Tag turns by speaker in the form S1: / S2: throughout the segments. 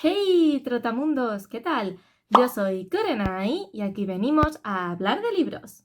S1: Hey, trotamundos, ¿qué tal? Yo soy Corenai y aquí venimos a hablar de libros.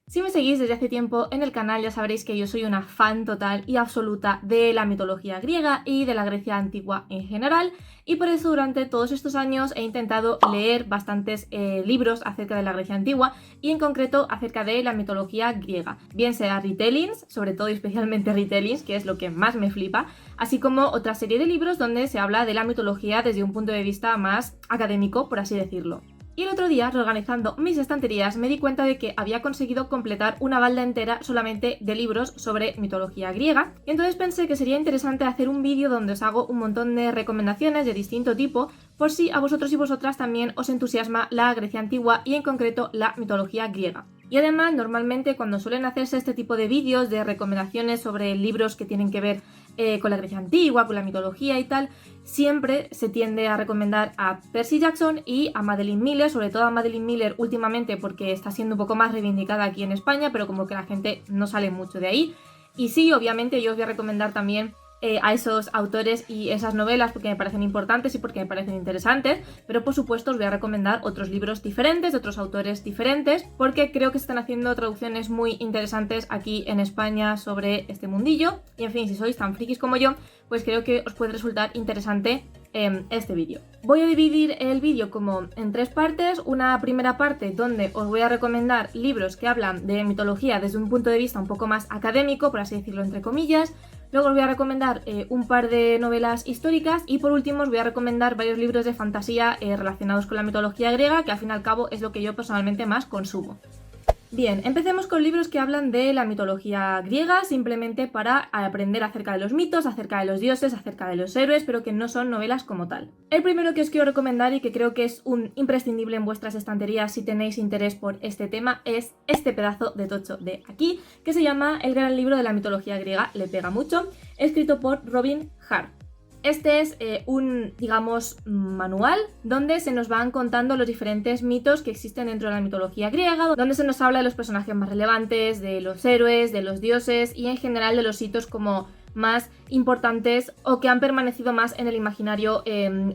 S1: Si me seguís desde hace tiempo en el canal ya sabréis que yo soy una fan total y absoluta de la mitología griega y de la Grecia antigua en general, y por eso durante todos estos años he intentado leer bastantes libros acerca de la Grecia antigua y en concreto acerca de la mitología griega, bien sea retellings, sobre todo y especialmente retellings, que es lo que más me flipa, así como otra serie de libros donde se habla de la mitología desde un punto de vista más académico, por así decirlo. Y el otro día, reorganizando mis estanterías, me di cuenta de que había conseguido completar una balda entera solamente de libros sobre mitología griega, y entonces pensé que sería interesante hacer un vídeo donde os hago un montón de recomendaciones de distinto tipo, por si a vosotros y vosotras también os entusiasma la Grecia antigua y en concreto la mitología griega. Y además, normalmente cuando suelen hacerse este tipo de vídeos de recomendaciones sobre libros que tienen que ver con la Grecia antigua, con la mitología y tal, siempre se tiende a recomendar a Percy Jackson y a Madeline Miller, sobre todo a Madeline Miller últimamente porque está siendo un poco más reivindicada aquí en España, pero como que la gente no sale mucho de ahí. Y sí, obviamente yo os voy a recomendar también a esos autores y esas novelas porque me parecen importantes y porque me parecen interesantes, pero por supuesto os voy a recomendar otros libros diferentes, de otros autores diferentes, porque creo que se están haciendo traducciones muy interesantes aquí en España sobre este mundillo, y en fin, si sois tan frikis como yo, pues creo que os puede resultar interesante este vídeo. Voy a dividir el vídeo como en tres partes. Una primera parte donde os voy a recomendar libros que hablan de mitología desde un punto de vista un poco más académico, por así decirlo entre comillas. Luego os voy a recomendar un par de novelas históricas y por último os voy a recomendar varios libros de fantasía relacionados con la mitología griega, que al fin y al cabo es lo que yo personalmente más consumo. Bien, empecemos con libros que hablan de la mitología griega, simplemente para aprender acerca de los mitos, acerca de los dioses, acerca de los héroes, pero que no son novelas como tal. El primero que os quiero recomendar y que creo que es un imprescindible en vuestras estanterías si tenéis interés por este tema es este pedazo de tocho de aquí, que se llama El gran libro de la mitología griega, le pega mucho, escrito por Robin Hart. Este es un, digamos, manual donde se nos van contando los diferentes mitos que existen dentro de la mitología griega, donde se nos habla de los personajes más relevantes, de los héroes, de los dioses y en general de los hitos como más importantes o que han permanecido más en el imaginario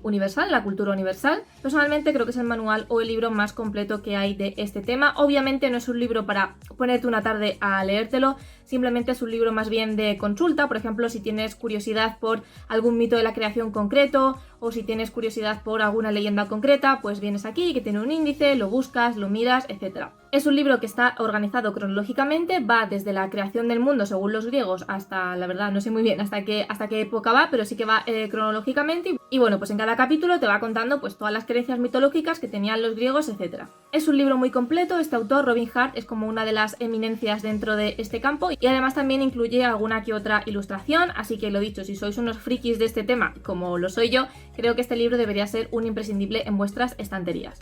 S1: universal, en la cultura universal. Personalmente creo que es el manual o el libro más completo que hay de este tema. Obviamente no es un libro para ponerte una tarde a leértelo, simplemente es un libro más bien de consulta. Por ejemplo, si tienes curiosidad por algún mito de la creación concreto o si tienes curiosidad por alguna leyenda concreta, pues vienes aquí, que tiene un índice, lo buscas, lo miras, etc. Es un libro que está organizado cronológicamente, va desde la creación del mundo según los griegos hasta, la verdad, no sé muy bien hasta qué época va, pero sí que va cronológicamente. Y bueno, pues en cada capítulo te va contando pues todas las creencias mitológicas que tenían los griegos, etc. Es un libro muy completo. Este autor, Robin Hart, es como una de las eminencias dentro de este campo y además también incluye alguna que otra ilustración, así que lo dicho, si sois unos frikis de este tema, como lo soy yo, creo que este libro debería ser un imprescindible en vuestras estanterías.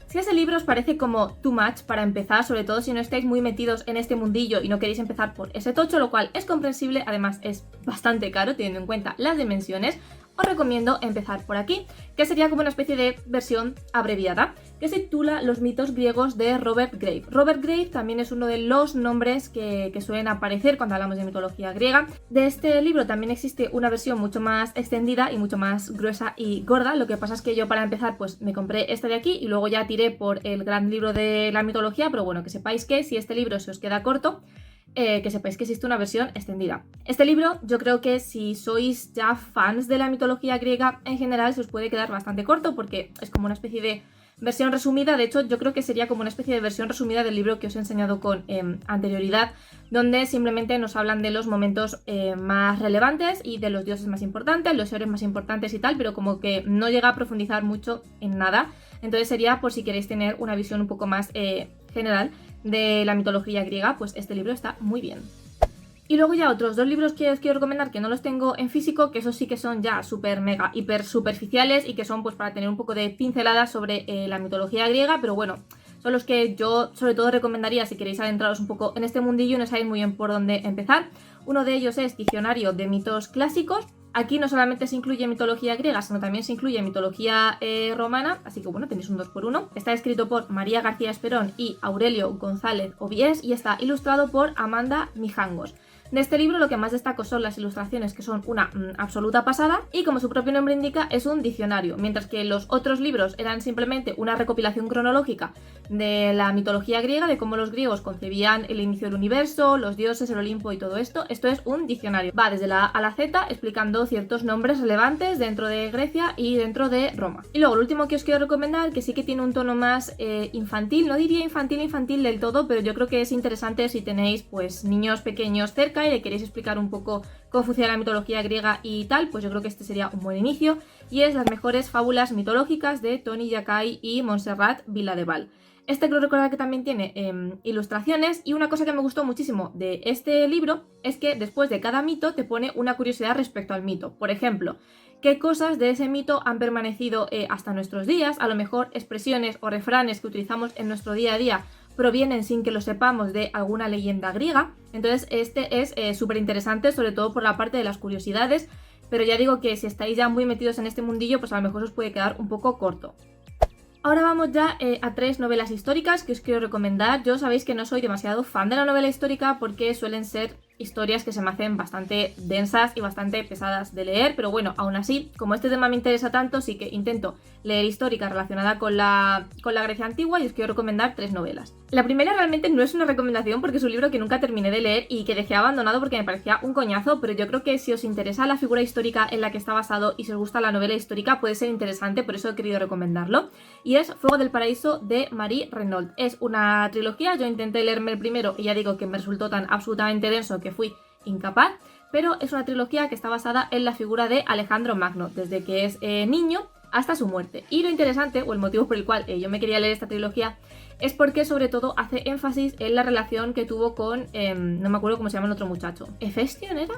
S1: Si ese libro os parece como too much para empezar, sobre todo si no estáis muy metidos en este mundillo y no queréis empezar por ese tocho, lo cual es comprensible, además es bastante caro teniendo en cuenta las dimensiones, os recomiendo empezar por aquí, que sería como una especie de versión abreviada, que se titula Los mitos griegos de Robert Graves. Robert Graves también es uno de los nombres que suelen aparecer cuando hablamos de mitología griega. De este libro también existe una versión mucho más extendida y mucho más gruesa y gorda. Lo que pasa es que yo para empezar pues me compré este de aquí y luego ya tiré por el gran libro de la mitología, pero bueno, que sepáis que si este libro se os queda corto, que sepáis que existe una versión extendida. Este libro yo creo que si sois ya fans de la mitología griega en general se os puede quedar bastante corto porque es como una especie de versión resumida. De hecho yo creo que sería como una especie de versión resumida del libro que os he enseñado con anterioridad, donde simplemente nos hablan de los momentos más relevantes y de los dioses más importantes, los héroes más importantes y tal, pero como que no llega a profundizar mucho en nada. Entonces sería por si queréis tener una visión un poco más general de la mitología griega, pues este libro está muy bien. Y luego ya otros dos libros que os quiero recomendar que no los tengo en físico, que esos sí que son ya súper mega hiper superficiales y que son pues para tener un poco de pinceladas sobre la mitología griega, pero bueno, son los que yo sobre todo recomendaría si queréis adentraros un poco en este mundillo y no sabéis muy bien por dónde empezar. Uno de ellos es Diccionario de mitos clásicos. Aquí no solamente se incluye mitología griega, sino también se incluye mitología romana, así que bueno, tenéis un 2x1. Está escrito por María García Esperón y Aurelio González Obies y está ilustrado por Amanda Mijangos. De este libro lo que más destaco son las ilustraciones, que son una absoluta pasada, y como su propio nombre indica es un diccionario, mientras que los otros libros eran simplemente una recopilación cronológica de la mitología griega, de cómo los griegos concebían el inicio del universo, los dioses, el Olimpo y todo esto. Esto es un diccionario, va desde la A a la Z explicando ciertos nombres relevantes dentro de Grecia y dentro de Roma. Y luego el último que os quiero recomendar, que sí que tiene un tono más infantil, no diría infantil del todo, pero yo creo que es interesante si tenéis pues niños pequeños cerca y le queréis explicar un poco cómo funciona la mitología griega y tal, pues yo creo que este sería un buen inicio, y es Las mejores fábulas mitológicas de Toni Yakai y Montserrat Viladeval. Este creo recordar que también tiene ilustraciones, y una cosa que me gustó muchísimo de este libro es que después de cada mito te pone una curiosidad respecto al mito. Por ejemplo, qué cosas de ese mito han permanecido hasta nuestros días, a lo mejor expresiones o refranes que utilizamos en nuestro día a día provienen sin que lo sepamos de alguna leyenda griega. Entonces este es súper interesante, sobre todo por la parte de las curiosidades, pero ya digo que si estáis ya muy metidos en este mundillo, pues a lo mejor os puede quedar un poco corto. Ahora vamos ya a 3 novelas históricas que os quiero recomendar. Yo sabéis que no soy demasiado fan de la novela histórica porque suelen ser historias que se me hacen bastante densas y bastante pesadas de leer, pero bueno, aún así, como este tema me interesa tanto, sí que intento leer histórica relacionada con la Grecia antigua, y os quiero recomendar 3 novelas. La primera realmente no es una recomendación porque es un libro que nunca terminé de leer y que dejé abandonado porque me parecía un coñazo, pero yo creo que si os interesa la figura histórica en la que está basado y si os gusta la novela histórica puede ser interesante, por eso he querido recomendarlo, y es Fuego del Paraíso de Marie Renaud. Es una trilogía, yo intenté leerme el primero y ya digo que me resultó tan absolutamente denso que fui incapaz, pero es una trilogía que está basada en la figura de Alejandro Magno, desde que es niño hasta su muerte. Y lo interesante, o el motivo por el cual yo me quería leer esta trilogía, es porque sobre todo hace énfasis en la relación que tuvo con, no me acuerdo cómo se llama el otro muchacho, ¿Hefestion era?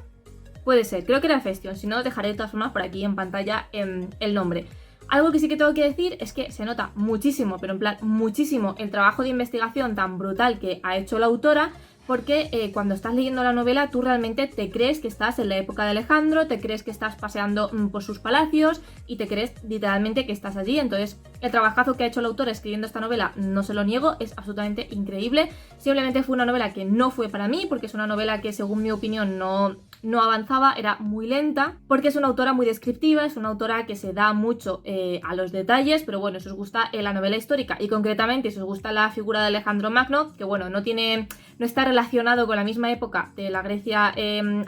S1: Puede ser, creo que era Hefestion, si no dejaré de todas formas por aquí en pantalla el nombre. Algo que sí que tengo que decir es que se nota muchísimo, pero en plan muchísimo, el trabajo de investigación tan brutal que ha hecho la autora, porque cuando estás leyendo la novela tú realmente te crees que estás en la época de Alejandro, te crees que estás paseando por sus palacios y te crees literalmente que estás allí. Entonces el trabajazo que ha hecho la autora escribiendo esta novela, no se lo niego, es absolutamente increíble. Simplemente fue una novela que no fue para mí, porque es una novela que según mi opinión no avanzaba, era muy lenta, porque es una autora muy descriptiva, es una autora que se da mucho a los detalles, pero bueno, si os gusta la novela histórica y concretamente si os gusta la figura de Alejandro Magno, que bueno, no está relacionado con la misma época de la Grecia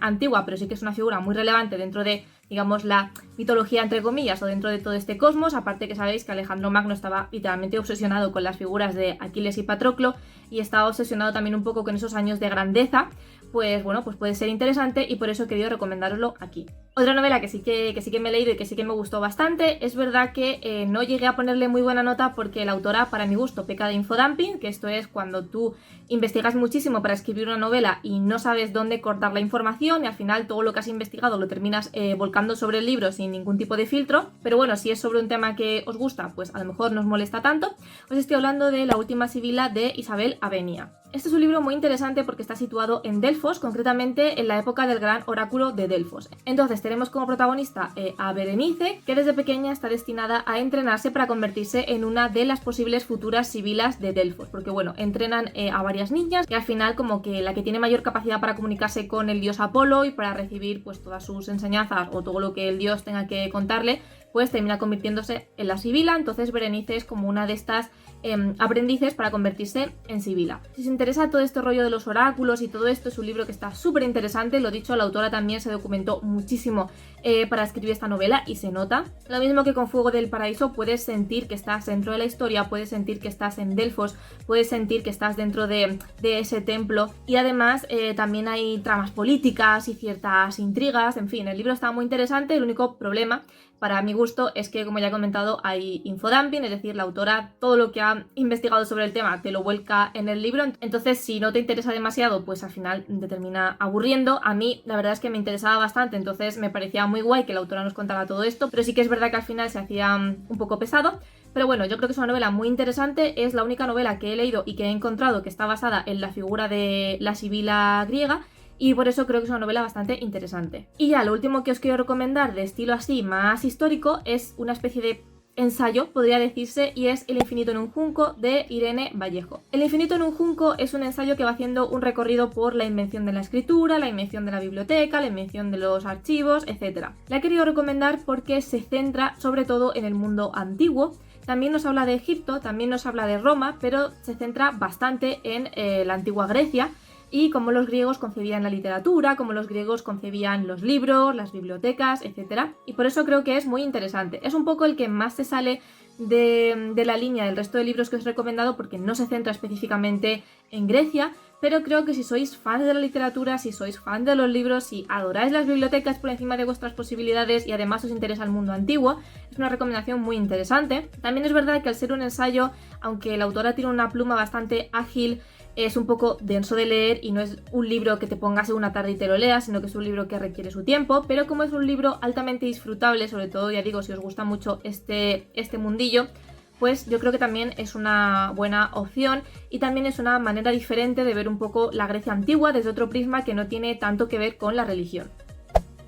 S1: antigua, pero sí que es una figura muy relevante dentro de, digamos, la mitología entre comillas o dentro de todo este cosmos. Aparte que sabéis que Alejandro Magno estaba literalmente obsesionado con las figuras de Aquiles y Patroclo y estaba obsesionado también un poco con esos años de grandeza. Pues bueno, pues puede ser interesante y por eso he querido recomendároslo aquí. Otra novela que sí que me he leído y que sí que me gustó bastante, es verdad que no llegué a ponerle muy buena nota porque la autora, para mi gusto, peca de infodumping, que esto es cuando tú investigas muchísimo para escribir una novela y no sabes dónde cortar la información y al final todo lo que has investigado lo terminas volcando sobre el libro sin ningún tipo de filtro. Pero bueno, si es sobre un tema que os gusta, pues a lo mejor no os molesta tanto. Os estoy hablando de La última sibila de Isabel Avenia. Este es un libro muy interesante porque está situado en Delfos, concretamente en la época del gran oráculo de Delfos. Entonces tenemos como protagonista a Berenice, que desde pequeña está destinada a entrenarse para convertirse en una de las posibles futuras sibilas de Delfos, porque bueno, entrenan a varias niñas y al final como que la que tiene mayor capacidad para comunicarse con el dios Apolo y para recibir pues todas sus enseñanzas o todo lo que el dios tenga que contarle, pues termina convirtiéndose en la sibila. Entonces Berenice es como una de estas aprendices para convertirse en sibila. Si os interesa todo este rollo de los oráculos y todo esto, es un libro que está súper interesante. Lo dicho, la autora también se documentó muchísimo para escribir esta novela y se nota. Lo mismo que con Fuego del Paraíso, puedes sentir que estás dentro de la historia, puedes sentir que estás en Delfos, puedes sentir que estás dentro de ese templo, y además también hay tramas políticas y ciertas intrigas. En fin, el libro está muy interesante. El único problema para mi gusto es que, como ya he comentado, hay infodumping, es decir, la autora todo lo que ha investigado sobre el tema te lo vuelca en el libro. Entonces, si no te interesa demasiado, pues al final te termina aburriendo. A mí la verdad es que me interesaba bastante, entonces me parecía muy guay que la autora nos contara todo esto, pero sí que es verdad que al final se hacía un poco pesado. Pero bueno, yo creo que es una novela muy interesante. Es la única novela que he leído y que he encontrado que está basada en la figura de la sibila griega. y por eso creo que es una novela bastante interesante. Y ya lo último que os quiero recomendar de estilo así más histórico es una especie de ensayo, podría decirse, y es El infinito en un junco de Irene Vallejo. El infinito en un junco es un ensayo que va haciendo un recorrido por la invención de la escritura, la invención de la biblioteca, la invención de los archivos, etc. La he querido recomendar porque se centra sobre todo en el mundo antiguo. También nos habla de Egipto, también nos habla de Roma, pero se centra bastante en la antigua Grecia y cómo los griegos concebían la literatura, cómo los griegos concebían los libros, las bibliotecas, etc. Y por eso creo que es muy interesante. Es un poco el que más se sale de la línea del resto de libros que os he recomendado porque no se centra específicamente en Grecia, pero creo que si sois fans de la literatura, si sois fans de los libros, si adoráis las bibliotecas por encima de vuestras posibilidades y además os interesa el mundo antiguo, es una recomendación muy interesante. También es verdad que al ser un ensayo, aunque la autora tiene una pluma bastante ágil, es un poco denso de leer y no es un libro que te pongas en una tarde y te lo leas, sino que es un libro que requiere su tiempo, pero como es un libro altamente disfrutable, sobre todo, ya digo, si os gusta mucho este mundillo, pues yo creo que también es una buena opción y también es una manera diferente de ver un poco la Grecia antigua desde otro prisma que no tiene tanto que ver con la religión.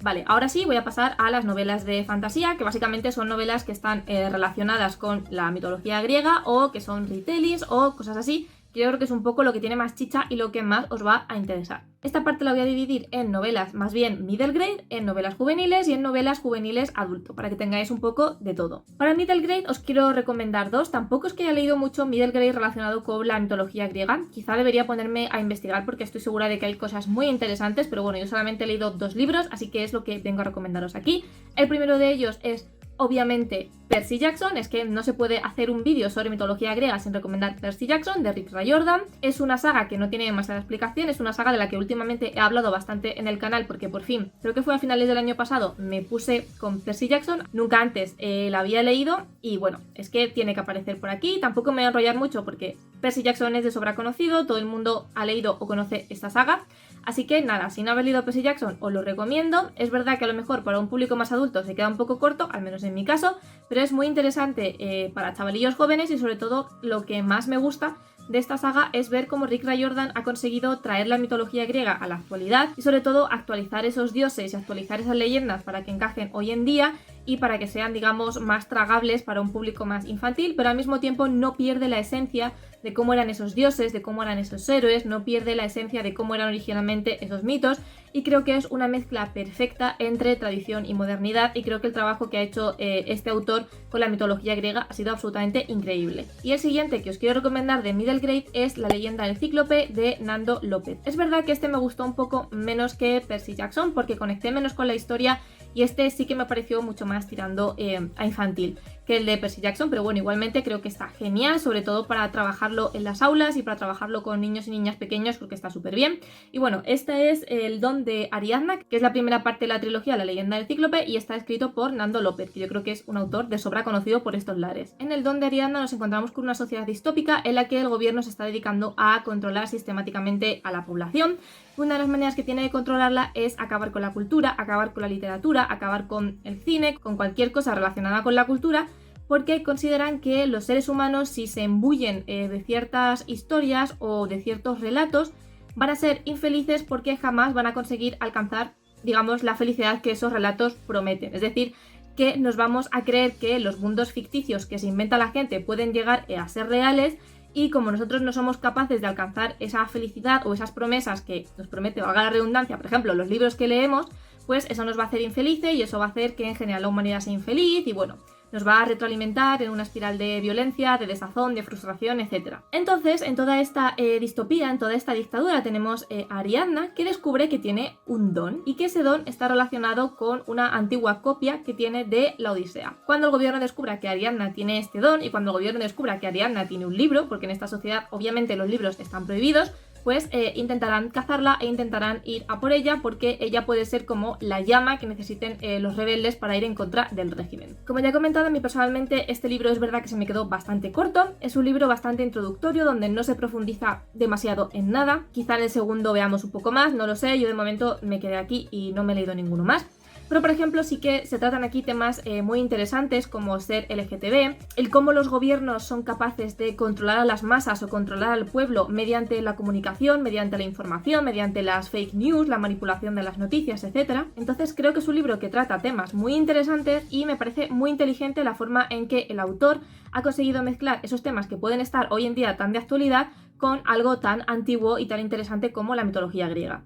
S1: Vale, ahora sí voy a pasar a las novelas de fantasía, que básicamente son novelas que están relacionadas con la mitología griega o que son retellings o cosas así. Yo creo que es un poco lo que tiene más chicha y lo que más os va a interesar. Esta parte la voy a dividir en novelas más bien middle grade, en novelas juveniles y en novelas juveniles adulto, para que tengáis un poco de todo. Para middle grade os quiero recomendar dos. Tampoco es que haya leído mucho middle grade relacionado con la mitología griega. Quizá debería ponerme a investigar porque estoy segura de que hay cosas muy interesantes, pero bueno, yo solamente he leído 2 libros, así que es lo que vengo a recomendaros aquí. El primero de ellos es obviamente Percy Jackson. Es que no se puede hacer un vídeo sobre mitología griega sin recomendar Percy Jackson, de Rick Riordan. Es una saga que no tiene demasiada explicación, es una saga de la que últimamente he hablado bastante en el canal porque por fin, creo que fue a finales del año pasado, me puse con Percy Jackson. Nunca antes la había leído y bueno, es que tiene que aparecer por aquí. Tampoco me voy a enrollar mucho porque Percy Jackson es de sobra conocido, todo el mundo ha leído o conoce esta saga. Así que nada, si no habéis leído Percy Jackson os lo recomiendo. Es verdad que a lo mejor para un público más adulto se queda un poco corto, al menos en mi caso, pero es muy interesante para chavalillos jóvenes y sobre todo lo que más me gusta de esta saga es ver cómo Rick Riordan ha conseguido traer la mitología griega a la actualidad y sobre todo actualizar esos dioses y actualizar esas leyendas para que encajen hoy en día y para que sean, digamos, más tragables para un público más infantil, pero al mismo tiempo no pierde la esencia de cómo eran esos dioses, de cómo eran esos héroes, no pierde la esencia de cómo eran originalmente esos mitos, y creo que es una mezcla perfecta entre tradición y modernidad, y creo que el trabajo que ha hecho este autor con la mitología griega ha sido absolutamente increíble. Y el siguiente que os quiero recomendar de middle grade es La leyenda del cíclope de Nando López. Es verdad que este me gustó un poco menos que Percy Jackson porque conecté menos con la historia y este sí que me pareció mucho más tirando a infantil que el de Percy Jackson, pero bueno, igualmente creo que está genial, sobre todo para trabajarlo en las aulas y para trabajarlo con niños y niñas pequeños, creo que está súper bien. Y bueno, este es el don de Ariadna, que es la primera parte de la trilogía La leyenda del cíclope y está escrito por Nando López, que yo creo que es un autor de sobra conocido por estos lares. En el don de Ariadna nos encontramos con una sociedad distópica en la que el gobierno se está dedicando a controlar sistemáticamente a la población. Una de las maneras que tiene de controlarla es acabar con la cultura, acabar con la literatura, acabar con el cine, con cualquier cosa relacionada con la cultura, porque consideran que los seres humanos, si se embullen de ciertas historias o de ciertos relatos, van a ser infelices porque jamás van a conseguir alcanzar, digamos, la felicidad que esos relatos prometen. Es decir, que nos vamos a creer que los mundos ficticios que se inventa la gente pueden llegar a ser reales, y como nosotros no somos capaces de alcanzar esa felicidad o esas promesas que nos promete, valga la redundancia, por ejemplo, los libros que leemos, pues eso nos va a hacer infelices y eso va a hacer que en general la humanidad sea infeliz y bueno, nos va a retroalimentar en una espiral de violencia, de desazón, de frustración, etc. Entonces, en toda esta distopía, en toda esta dictadura, tenemos a Ariadna, que descubre que tiene un don y que ese don está relacionado con una antigua copia que tiene de la Odisea. Cuando el gobierno descubra que Ariadna tiene este don y cuando el gobierno descubra que Ariadna tiene un libro, porque en esta sociedad obviamente los libros están prohibidos, pues intentarán cazarla e intentarán ir a por ella porque ella puede ser como la llama que necesiten los rebeldes para ir en contra del régimen. Como ya he comentado, a mí personalmente este libro es verdad que se me quedó bastante corto, es un libro bastante introductorio donde no se profundiza demasiado en nada, quizá en el segundo veamos un poco más, no lo sé, yo de momento me quedé aquí y no me he leído ninguno más. Pero por ejemplo sí que se tratan aquí temas muy interesantes como ser LGTB, el cómo los gobiernos son capaces de controlar a las masas o controlar al pueblo mediante la comunicación, mediante la información, mediante las fake news, la manipulación de las noticias, etc. Entonces creo que es un libro que trata temas muy interesantes y me parece muy inteligente la forma en que el autor ha conseguido mezclar esos temas que pueden estar hoy en día tan de actualidad con algo tan antiguo y tan interesante como la mitología griega.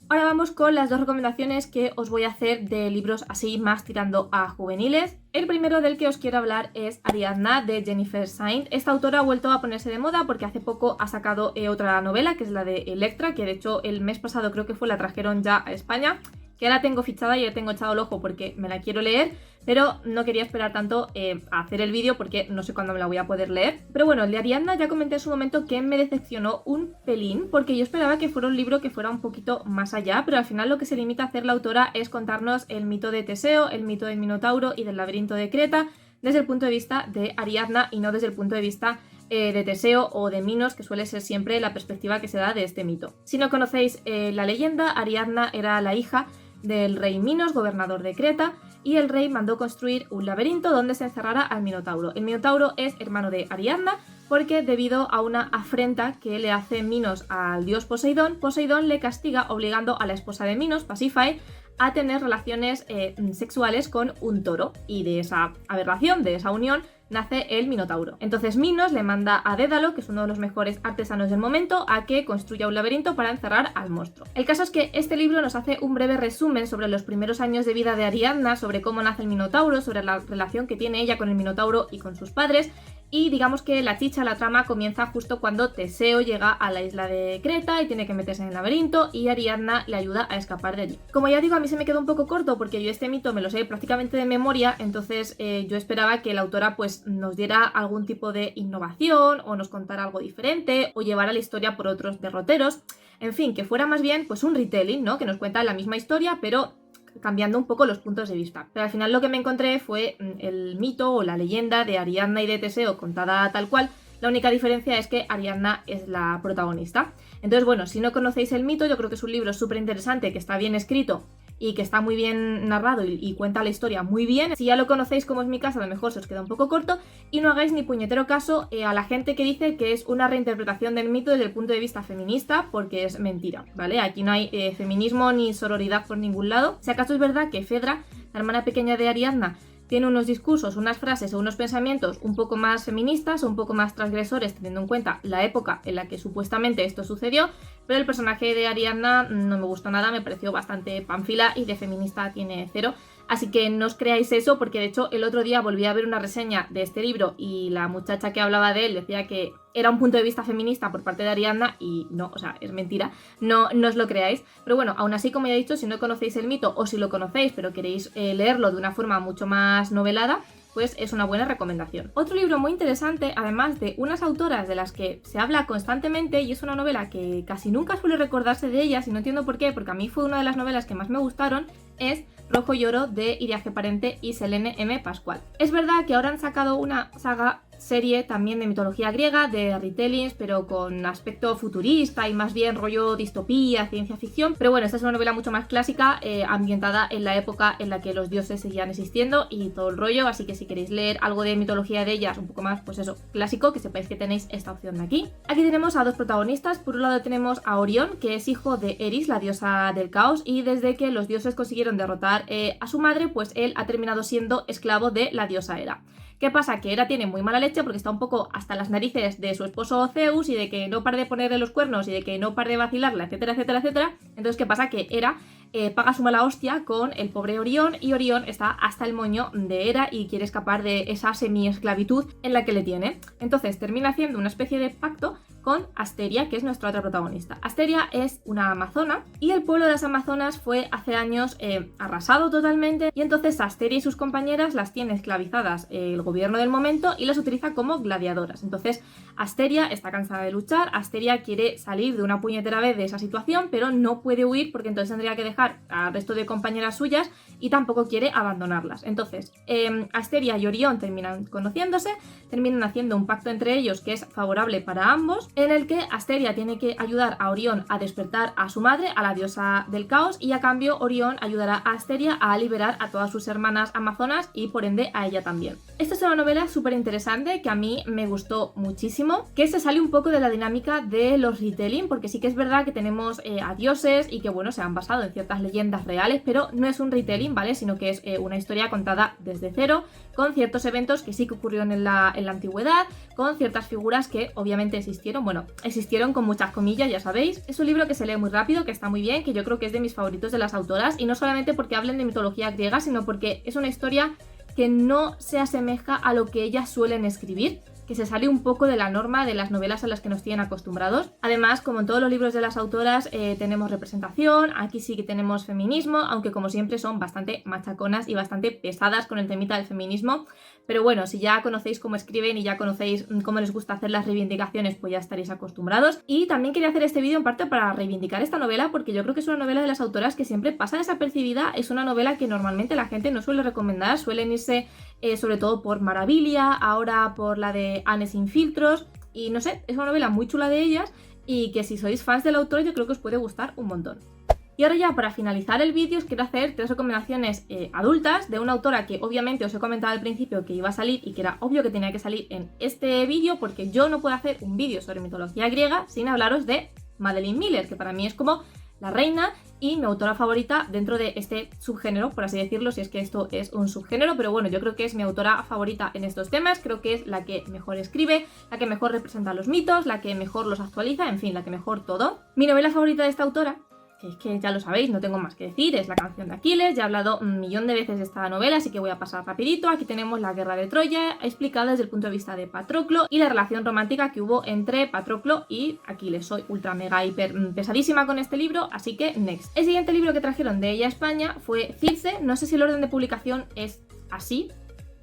S1: Ahora vamos con las dos recomendaciones que os voy a hacer de libros así más tirando a juveniles. El primero del que os quiero hablar es Ariadna de Jennifer Saint. Esta autora ha vuelto a ponerse de moda porque hace poco ha sacado otra novela que es la de Electra, que de hecho el mes pasado creo que la trajeron ya a España, que ya la tengo fichada y ya tengo echado el ojo porque me la quiero leer, pero no quería esperar tanto a hacer el vídeo porque no sé cuándo me la voy a poder leer. Pero bueno, el de Ariadna ya comenté en su momento que me decepcionó un pelín porque yo esperaba que fuera un libro que fuera un poquito más allá, pero al final lo que se limita a hacer la autora es contarnos el mito de Teseo, el mito del Minotauro y del laberinto de Creta desde el punto de vista de Ariadna y no desde el punto de vista de Teseo o de Minos, que suele ser siempre la perspectiva que se da de este mito. Si no conocéis la leyenda, Ariadna era la hija del rey Minos, gobernador de Creta, y el rey mandó construir un laberinto donde se encerrara al Minotauro. El Minotauro es hermano de Ariadna porque debido a una afrenta que le hace Minos al dios Poseidón, Poseidón le castiga obligando a la esposa de Minos, Pasífae, a tener relaciones sexuales con un toro, y de esa aberración, de esa unión, nace el Minotauro. Entonces Minos le manda a Dédalo, que es uno de los mejores artesanos del momento, a que construya un laberinto para encerrar al monstruo. El caso es que este libro nos hace un breve resumen sobre los primeros años de vida de Ariadna, sobre cómo nace el Minotauro, sobre la relación que tiene ella con el Minotauro y con sus padres, y digamos que la chicha, la trama comienza justo cuando Teseo llega a la isla de Creta y tiene que meterse en el laberinto y Ariadna le ayuda a escapar de allí. Como ya digo, a mí se me quedó un poco corto porque yo este mito me lo sé prácticamente de memoria, entonces yo esperaba que la autora pues nos diera algún tipo de innovación o nos contara algo diferente o llevara la historia por otros derroteros. En fin, que fuera más bien pues un retelling, ¿no? Que nos cuenta la misma historia pero cambiando un poco los puntos de vista. Pero al final lo que me encontré fue el mito o la leyenda de Ariadna y de Teseo contada tal cual. La única diferencia es que Ariadna es la protagonista. Entonces, bueno, si no conocéis el mito, yo creo que es un libro súper interesante, que está bien escrito y que está muy bien narrado y cuenta la historia muy bien. Si ya lo conocéis, como es mi caso, a lo mejor se os queda un poco corto y no hagáis ni puñetero caso a la gente que dice que es una reinterpretación del mito desde el punto de vista feminista, porque es mentira, ¿vale? Aquí no hay feminismo ni sororidad por ningún lado. Si acaso es verdad que Fedra, la hermana pequeña de Ariadna, tiene unos discursos, unas frases o unos pensamientos un poco más feministas o un poco más transgresores teniendo en cuenta la época en la que supuestamente esto sucedió, pero el personaje de Ariadna no me gustó nada, me pareció bastante panfila y de feminista tiene cero. Así que no os creáis eso porque de hecho el otro día volví a ver una reseña de este libro y la muchacha que hablaba de él decía que era un punto de vista feminista por parte de Ariadna y no, o sea, es mentira, no os lo creáis. Pero bueno, aún así, como ya he dicho, si no conocéis el mito o si lo conocéis pero queréis leerlo de una forma mucho más novelada, pues es una buena recomendación. Otro libro muy interesante, además de unas autoras de las que se habla constantemente y es una novela que casi nunca suele recordarse de ellas y no entiendo por qué, porque a mí fue una de las novelas que más me gustaron, es Rojo y Oro de Iriarte Parente y Selene M. Pascual. Es verdad que ahora han sacado una serie también de mitología griega, de retellings, pero con aspecto futurista y más bien rollo distopía, ciencia ficción. Pero bueno, esta es una novela mucho más clásica, ambientada en la época en la que los dioses seguían existiendo y todo el rollo, así que si queréis leer algo de mitología de ellas, un poco más, pues eso, clásico, que sepáis que tenéis esta opción de aquí. Aquí tenemos a dos protagonistas. Por un lado tenemos a Orión, que es hijo de Eris, la diosa del caos, y desde que los dioses consiguieron derrotar a su madre, pues él ha terminado siendo esclavo de la diosa Hera. ¿Qué pasa? Que Hera tiene muy mala leche porque está un poco hasta las narices de su esposo Zeus y de que no pare de ponerle los cuernos y de que no pare de vacilarla, etcétera, etcétera, etcétera. Entonces, ¿qué pasa? Que Hera paga su mala hostia con el pobre Orión y Orión está hasta el moño de Hera y quiere escapar de esa semi-esclavitud en la que le tiene. Entonces termina haciendo una especie de pacto con Asteria, que es nuestra otra protagonista. Asteria es una amazona y el pueblo de las amazonas fue hace años arrasado totalmente y entonces Asteria y sus compañeras las tiene esclavizadas el gobierno del momento y las utiliza como gladiadoras. Entonces Asteria está cansada de luchar, Asteria quiere salir de una puñetera vez de esa situación, pero no puede huir porque entonces tendría que dejar al resto de compañeras suyas y tampoco quiere abandonarlas. Entonces Asteria y Orión terminan conociéndose, terminan haciendo un pacto entre ellos que es favorable para ambos en el que Asteria tiene que ayudar a Orión a despertar a su madre, a la diosa del caos, y a cambio Orión ayudará a Asteria a liberar a todas sus hermanas amazonas y por ende a ella también. Esta es una novela súper interesante que a mí me gustó muchísimo, que se sale un poco de la dinámica de los retelling, porque sí que es verdad que tenemos a dioses y que bueno, se han basado en ciertas leyendas reales, pero no es un retelling, ¿vale? Sino que es una historia contada desde cero, con ciertos eventos que sí que ocurrieron en la antigüedad, con ciertas figuras que obviamente existieron, bueno, existieron con muchas comillas, ya sabéis. Es un libro que se lee muy rápido, que está muy bien, que yo creo que es de mis favoritos de las autoras, y no solamente porque hablen de mitología griega, sino porque es una historia que no se asemeja a lo que ellas suelen escribir, que se sale un poco de la norma de las novelas a las que nos tienen acostumbrados. Además, como en todos los libros de las autoras, tenemos representación, aquí sí que tenemos feminismo, aunque como siempre son bastante machaconas y bastante pesadas con el temita del feminismo. Pero bueno, si ya conocéis cómo escriben y ya conocéis cómo les gusta hacer las reivindicaciones, pues ya estaréis acostumbrados. Y también quería hacer este vídeo en parte para reivindicar esta novela, porque yo creo que es una novela de las autoras que siempre pasa desapercibida. Es una novela que normalmente la gente no suele recomendar, suelen irse sobre todo por Maravilla, ahora por la de Anne sin filtros, y no sé, es una novela muy chula de ellas y que si sois fans del autor yo creo que os puede gustar un montón. Y ahora ya para finalizar el vídeo os quiero hacer 3 recomendaciones adultas de una autora que obviamente os he comentado al principio que iba a salir y que era obvio que tenía que salir en este vídeo, porque yo no puedo hacer un vídeo sobre mitología griega sin hablaros de Madeline Miller, que para mí es como la reina y mi autora favorita dentro de este subgénero, por así decirlo, si es que esto es un subgénero, pero bueno, yo creo que es mi autora favorita en estos temas, creo que es la que mejor escribe, la que mejor representa los mitos, la que mejor los actualiza, en fin, la que mejor todo. Mi novela favorita de esta autora, que es que ya lo sabéis, no tengo más que decir, es La canción de Aquiles. Ya he hablado un millón de veces de esta novela, así que voy a pasar rapidito. Aquí tenemos la guerra de Troya, explicada desde el punto de vista de Patroclo y la relación romántica que hubo entre Patroclo y Aquiles. Soy ultra mega hiper pesadísima con este libro, así que next. El siguiente libro que trajeron de ella a España fue Circe. No sé si el orden de publicación es así,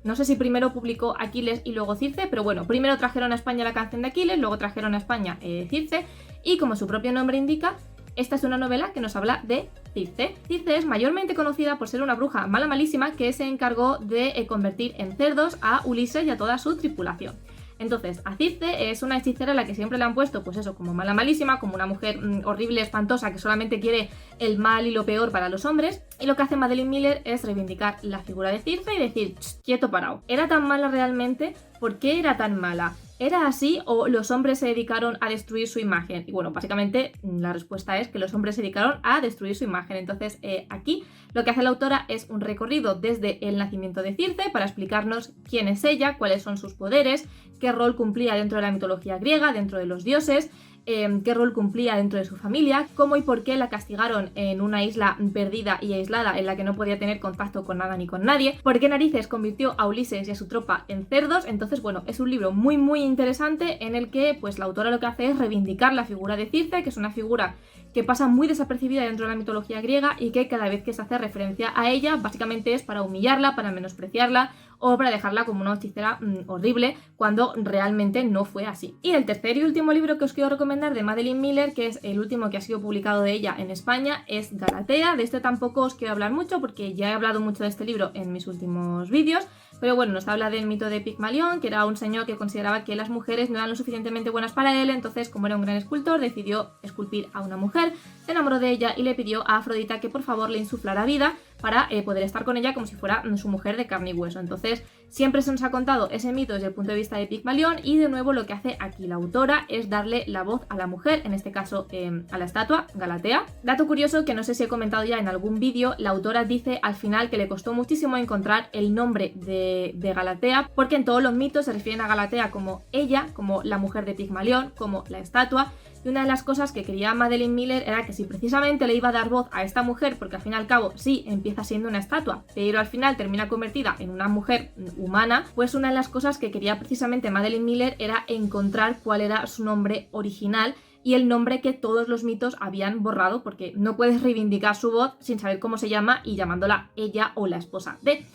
S1: no sé si primero publicó Aquiles y luego Circe, pero bueno, primero trajeron a España La canción de Aquiles, luego trajeron a España Circe, y como su propio nombre indica, esta es una novela que nos habla de Circe. Circe es mayormente conocida por ser una bruja mala malísima que se encargó de convertir en cerdos a Ulises y a toda su tripulación. Entonces, a Circe es una hechicera a la que siempre le han puesto, pues eso, como mala malísima, como una mujer horrible, espantosa, que solamente quiere el mal y lo peor para los hombres. Y lo que hace Madeline Miller es reivindicar la figura de Circe y decir, quieto parado. ¿Era tan mala realmente? ¿Por qué era tan mala? ¿Era así o los hombres se dedicaron a destruir su imagen? Y bueno, básicamente la respuesta es que los hombres se dedicaron a destruir su imagen. Entonces aquí lo que hace la autora es un recorrido desde el nacimiento de Circe para explicarnos quién es ella, cuáles son sus poderes, qué rol cumplía dentro de la mitología griega, dentro de los dioses, qué rol cumplía dentro de su familia, cómo y por qué la castigaron en una isla perdida y aislada en la que no podía tener contacto con nada ni con nadie, por qué narices convirtió a Ulises y a su tropa en cerdos. Entonces bueno, es un libro muy muy interesante en el que pues la autora lo que hace es reivindicar la figura de Circe, que es una figura que pasa muy desapercibida dentro de la mitología griega y que cada vez que se hace referencia a ella básicamente es para humillarla, para menospreciarla o para dejarla como una hechicera horrible, cuando realmente no fue así. Y el tercer y último libro que os quiero recomendar de Madeline Miller, que es el último que ha sido publicado de ella en España, es Galatea. De este tampoco os quiero hablar mucho porque ya he hablado mucho de este libro en mis últimos vídeos, pero bueno, nos habla del mito de Pigmalión, que era un señor que consideraba que las mujeres no eran lo suficientemente buenas para él, entonces como era un gran escultor decidió esculpir a una mujer, se enamoró de ella y le pidió a Afrodita que por favor le insuflara vida para poder estar con ella como si fuera su mujer de carne y hueso. Entonces siempre se nos ha contado ese mito desde el punto de vista de Pigmalión, y de nuevo lo que hace aquí la autora es darle la voz a la mujer, en este caso a la estatua Galatea. Dato curioso que no sé si he comentado ya en algún vídeo, la autora dice al final que le costó muchísimo encontrar el nombre de Galatea, porque en todos los mitos se refieren a Galatea como ella, como la mujer de Pigmalión, como la estatua. Y una de las cosas que quería Madeline Miller era que si precisamente le iba a dar voz a esta mujer, porque al fin y al cabo sí empieza siendo una estatua, pero al final termina convertida en una mujer humana, pues una de las cosas que quería precisamente Madeline Miller era encontrar cuál era su nombre original y el nombre que todos los mitos habían borrado, porque no puedes reivindicar su voz sin saber cómo se llama y llamándola ella o la esposa de.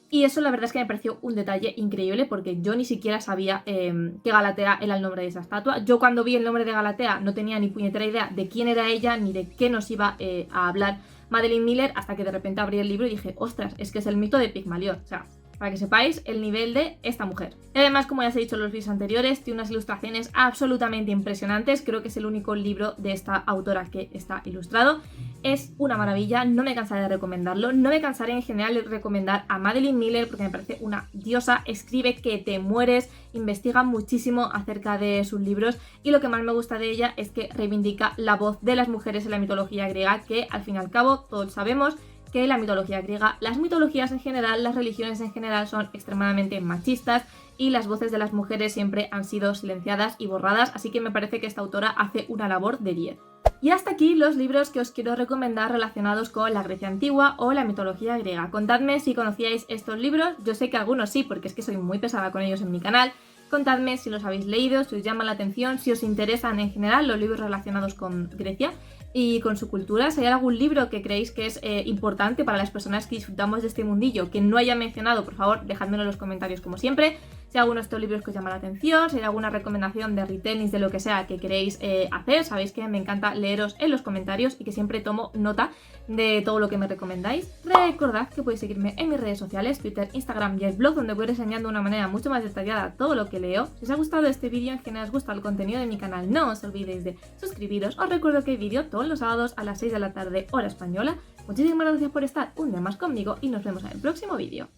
S1: Y eso la verdad es que me pareció un detalle increíble, porque yo ni siquiera sabía que Galatea era el nombre de esa estatua. Yo cuando vi el nombre de Galatea no tenía ni puñetera idea de quién era ella ni de qué nos iba a hablar Madeline Miller, hasta que de repente abrí el libro y dije, ostras, es que es el mito de Pigmalión. O sea, para que sepáis el nivel de esta mujer. Y además, como ya os he dicho en los vídeos anteriores, tiene unas ilustraciones absolutamente impresionantes. Creo que es el único libro de esta autora que está ilustrado. Es una maravilla, no me cansaré de recomendarlo. No me cansaré en general de recomendar a Madeline Miller porque me parece una diosa, escribe que te mueres, investiga muchísimo acerca de sus libros y lo que más me gusta de ella es que reivindica la voz de las mujeres en la mitología griega, que al fin y al cabo todos sabemos que la mitología griega, las mitologías en general, las religiones en general son extremadamente machistas y las voces de las mujeres siempre han sido silenciadas y borradas, así que me parece que esta autora hace una labor de 10. Y hasta aquí los libros que os quiero recomendar relacionados con la Grecia antigua o la mitología griega. Contadme si conocíais estos libros, yo sé que algunos sí, porque es que soy muy pesada con ellos en mi canal. Contadme si los habéis leído, si os llaman la atención, si os interesan en general los libros relacionados con Grecia y con su cultura. Si hay algún libro que creéis que es importante para las personas que disfrutamos de este mundillo que no haya mencionado, por favor, dejádmelo en los comentarios como siempre. Si hay alguno de estos libros que os llama la atención, si hay alguna recomendación de retelling, de lo que sea que queréis hacer, sabéis que me encanta leeros en los comentarios y que siempre tomo nota de todo lo que me recomendáis. Recordad que podéis seguirme en mis redes sociales, Twitter, Instagram y el blog, donde voy enseñando de una manera mucho más detallada todo lo que leo. Si os ha gustado este vídeo, en general os gusta el contenido de mi canal, no os olvidéis de suscribiros. Os recuerdo que hay vídeo todos los sábados a las 6 de la tarde, hora española. Muchísimas gracias por estar un día más conmigo y nos vemos en el próximo vídeo.